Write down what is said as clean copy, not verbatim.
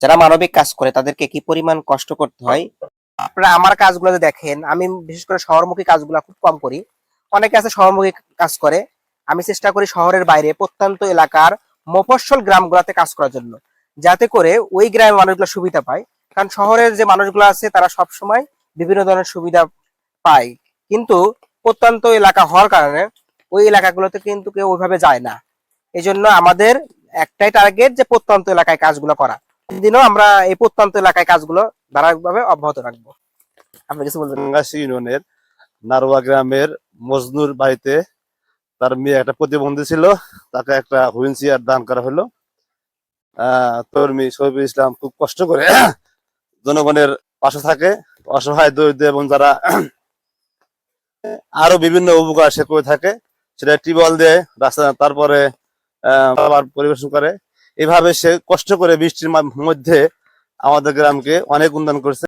যারা মানবিক কাজ করে তাদেরকে কি পরিমাণ কষ্ট করতে হয়। আপনারা আমার কাজগুলো দেখেন, আমি বিশেষ করে শহরমুখী কাজগুলো খুব কম করি। অনেকে আছে শহরমুখী কাজ করে, আমি চেষ্টা করি শহরের বাইরে প্রত্যন্ত এলাকার মফস্বল গ্রামগুলোতে কাজ করার জন্য, যাতে করে ওই গ্রামের মানুষগুলো সুবিধা পায়। কারণ শহরের যে মানুষগুলো আছে তারা সব সময় বিভিন্ন ধরনের সুবিধা পায়, কিন্তু প্রত্যন্ত এলাকা হওয়ার কারণে ওই এলাকাগুলোতে কিন্তু কেউ ওইভাবে যায় না। এই জন্য আমাদের একটাই টার্গেট যে প্রত্যন্ত এলাকায় কাজগুলো করা। দিনও আমরা এই প্রত্যন্ত এলাকায় কাজগুলো ধারাবাহিকভাবে অব্যাহত রাখবো। আপনি কিছু বলবেন? রাঙ্গামাটি ইউনিয়নের নারোয়া গ্রামের মজনুর বাড়িতে তার মেয়ে একটা প্রতিবন্ধী ছিল, তাকে একটা হুইল চেয়ার দান করা হলো। তরুণী শহীদুল ইসলাম খুব কষ্ট করে জনগণের পাশে থাকে, অসহায় দরিদ্র এবং যারা আরো বিভিন্ন উপকার সে করে থাকে, সেটা টিউবওয়েল দিয়ে রাস্তা, তারপরে খাবার পরিবেশন করে। এভাবে সে কষ্ট করে বৃষ্টির মধ্যে আমাদের গ্রামকে অনেক উন্নয়ন করছে।